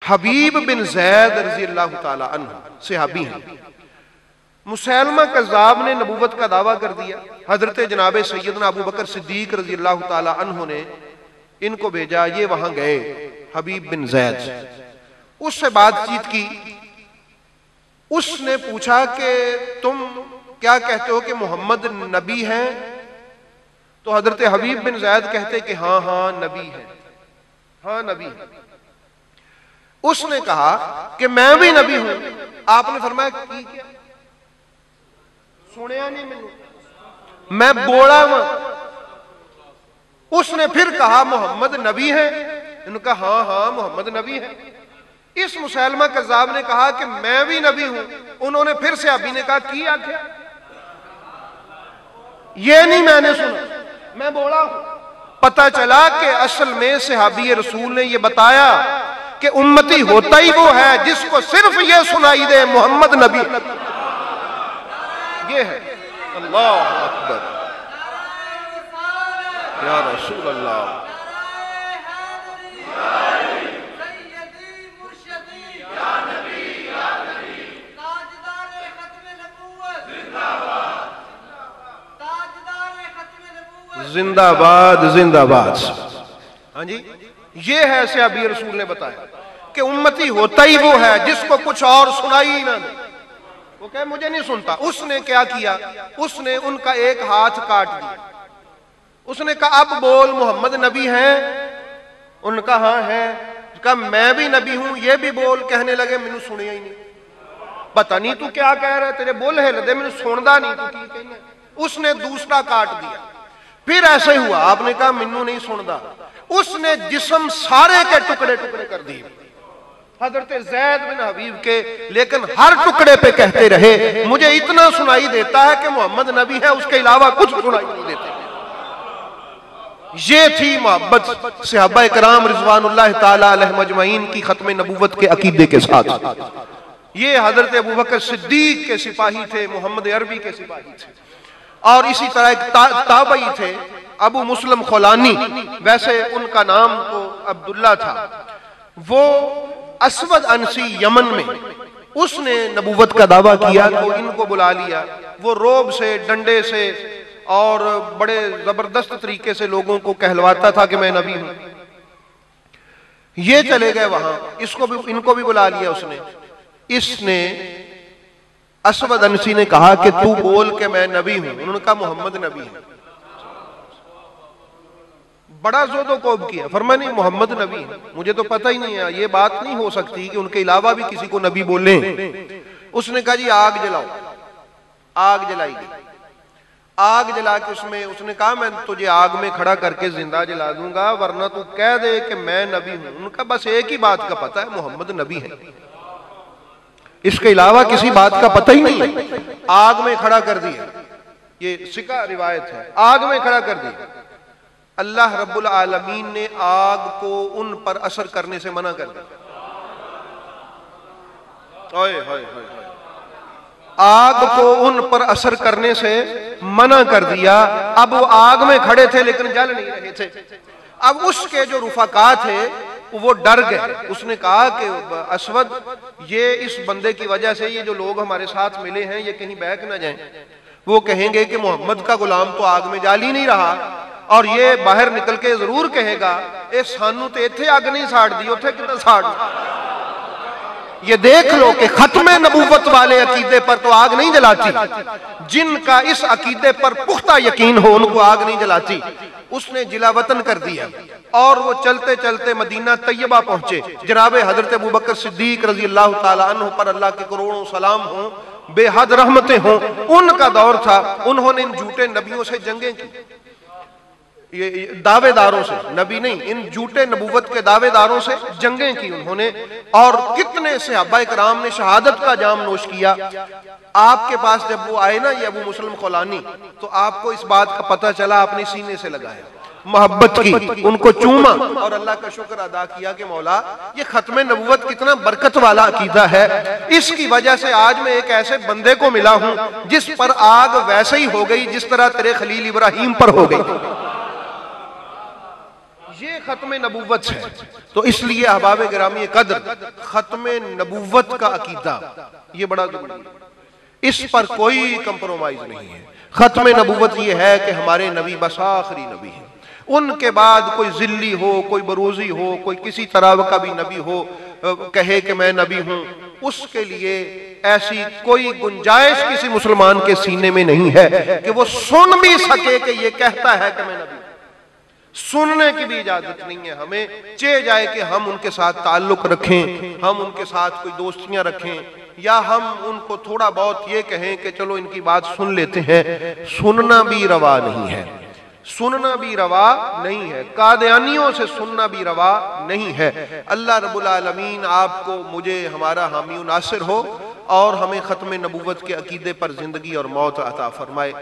حبیب بن زید رضی اللہ تعالی عنہ صحابی ہیں. مسیلمہ کذاب نے نبوت کا دعویٰ کر دیا. حضرت جناب سیدنا ابو بکر صدیق رضی اللہ تعالی عنہ نے ان کو بھیجا. یہ وہاں گئے حبیب بن زید, اس سے بات چیت کی. اس نے پوچھا کہ تم کیا کہتے ہو کہ محمد نبی ہیں؟ تو حضرت حبیب بن زید کہتے کہ ہاں ہاں نبی ہے, ہاں نبی ہے. اس نے کہا کہ میں بھی نبی ہوں. آپ نے فرمایا کی کیا؟ سنیا نہیں میں بولا ہوں. اس نے پھر کہا محمد نبی ہے؟ ان کا ہاں ہاں محمد نبی ہے. اس مسیلمہ کذاب نے کہا کہ میں بھی نبی ہوں. انہوں نے پھر صحابی نے کہا کی آخیا؟ یہ نہیں میں نے سنا, میں بولا ہوں. پتہ چلا کہ اصل میں صحابی رسول نے یہ بتایا کہ امتی ہوتا ہی وہ ہے جس کو صرف یہ سنائی دے محمد نبی. یہ ہے. اللہ اکبر یا رسول اللہ. زندہ باد زندہ باد. ہاں جی, یہ ہے صحابی رسول نے بتایا کہ امتی ہوتا ہی وہ ہے جس کو کچھ اور سنائی ہی نہ دے. وہ کہے مجھے نہیں سنتا. اس نے کیا کیا؟ اس نے ان کا ایک ہاتھ کاٹ دیا. اس نے کہا اب بول محمد نبی ہیں؟ ان کا ہاں ہے. کہا میں بھی نبی ہوں, یہ بھی بول. کہنے لگے میں نے سنیا ہی نہیں, پتہ نہیں تو کیا کہہ رہا ہے, تیرے بول ہے لدے میں نے سندا نہیں تو کی کہنا. اس نے دوسرا کاٹ دیا. پھر ایسے ہوا, آپ نے کہا منو نہیں سندا. اس نے جسم سارے کے ٹکڑے ٹکڑے کر دیے حضرت زید بن حبیب کے, لیکن ہر ٹکڑے پہ کہتے رہے مجھے اتنا سنائی دیتا ہے کہ محمد نبی ہے, اس کے علاوہ کچھ سنائی نہیں دیتے. یہ تھی محبت صحابہ کرام رضوان اللہ تعالی علیہ مجمعین کی ختم نبوت کے عقیدے کے ساتھ. یہ حضرت ابوبکر صدیق کے سپاہی تھے, محمد عربی کے سپاہی تھے. اور اسی طرح ایک تابعی تھے ابو مسلم خولانی, ویسے ان کا نام تو عبداللہ تھا. وہ اسود انسی یمن میں, اس نے نبوت کا دعویٰ کیا تو ان کو بلا لیا. وہ روب سے, ڈنڈے سے اور بڑے زبردست طریقے سے لوگوں کو کہلواتا تھا کہ میں نبی ہوں. یہ چلے گئے وہاں, ان کو بھی بلا لیا اس نے. اس نے اسود انسی نے کہا کہ تو بول کہ میں نبی ہوں. انہوں نے کہا محمد نبی ہے. بڑا زود و کوب کیا, فرمایا نہیں محمد نبی ہے. مجھے تو پتہ ہی نہیں ہے, یہ بات نہیں ہو سکتی کہ ان کے علاوہ بھی کسی کو نبی بولیں. اس نے کہا جی آگ جلاؤ. آگ جلائی گئی. آگ جلا کے اس نے کہا میں تجھے آگ میں کھڑا کر کے زندہ جلا دوں گا ورنہ تو کہہ دے کہ میں نبی ہوں. ان کا بس ایک ہی بات کا پتہ ہے محمد نبی ہے, اس کے علاوہ کسی بات کا پتہ ہی نہیں. آگ میں کھڑا کر دیا. یہ سکہ روایت ہے. آگ میں کھڑا کر دیا. اللہ رب العالمین نے آگ کو ان پر اثر کرنے سے منع کر دیا. آگ کو ان پر اثر کرنے سے منع کر دیا. اب وہ آگ میں کھڑے تھے لیکن جل نہیں رہے تھے. اب اس کے جو رفقا تھے وہ ڈر گئے. اس نے کہا کہ اسود, یہ اس بندے کی وجہ سے یہ جو لوگ ہمارے ساتھ ملے ہیں یہ کہیں بہک نہ جائیں. وہ کہیں گے کہ محمد کا غلام تو آگ میں جال ہی نہیں رہا, اور یہ باہر نکل کے ضرور کہے گا اے سانو تے ایتھے آگ نہیں ساڑ دی, اتھے کتنا ساڑ دی. یہ دیکھ لو کہ ختم نبوت والے عقیدے پر تو آگ نہیں جلاتی. جن کا اس عقیدے پر پختہ یقین ہو ان کو آگ نہیں جلاتی. اس نے جلا وطن کر دیا اور وہ چلتے چلتے مدینہ طیبہ پہنچے. جناب حضرت ابوبکر صدیق رضی اللہ تعالی عنہ پر اللہ کے کروڑوں سلام ہوں, بے حد رحمتیں ہوں. ان کا دور تھا, انہوں نے ان جھوٹے نبیوں سے جنگیں کی, یہ دعوے داروں سے, نبی نہیں, ان جھوٹے نبوت کے دعوے داروں سے جنگیں کی انہوں نے. اور کتنے صحابہ کرام نے شہادت کا جام نوش کیا. آپ کے پاس جب وہ آئے نا یہ ابو مسلم خولانی, تو آپ کو اس بات کا پتہ چلا, اپنی سینے سے لگایا, محبت کی, ان کو چوما اور اللہ کا شکر ادا کیا کہ مولا یہ ختم نبوت کتنا برکت والا عقیدہ ہے. اس کی وجہ سے آج میں ایک ایسے بندے کو ملا ہوں جس پر آگ ویسے ہی ہو گئی جس طرح تیرے خلیل ابراہیم پر ہو گئی. یہ یہ ختم نبوت ہے۔ تو اس لیے احباب گرامی قدر ختم نبوت کا عقیدہ یہ بڑا ضروری ہے، اس پر کوئی کمپرومائز نہیں ہے۔ ختم نبوت یہ ہے کہ ہمارے نبی بس آخری نبی ہیں، ان کے بعد کوئی ذلی ہو، کوئی بروزی ہو، کوئی کسی طرح کا بھی نبی ہو کہے کہ میں نبی ہوں، اس کے لیے ایسی کوئی گنجائش کسی مسلمان کے سینے میں نہیں ہے کہ وہ سن بھی سکے کہ یہ کہتا ہے کہ میں نبی ہوں۔ سننے کی بھی اجازت نہیں ہے، ہمیں چاہے جائے کہ ہم ان کے ساتھ تعلق رکھیں، ہم ان کے ساتھ کوئی دوستیاں رکھیں، یا ہم ان کو تھوڑا بہت یہ کہیں کہ چلو ان کی بات سن لیتے ہیں، سننا بھی روا نہیں ہے، سننا بھی روا نہیں ہے، قادیانیوں سے سننا بھی روا نہیں ہے۔ اللہ رب العالمین آپ کو، مجھے، ہمارا حامی و ناصر ہو اور ہمیں ختم نبوت کے عقیدے پر زندگی اور موت عطا فرمائے۔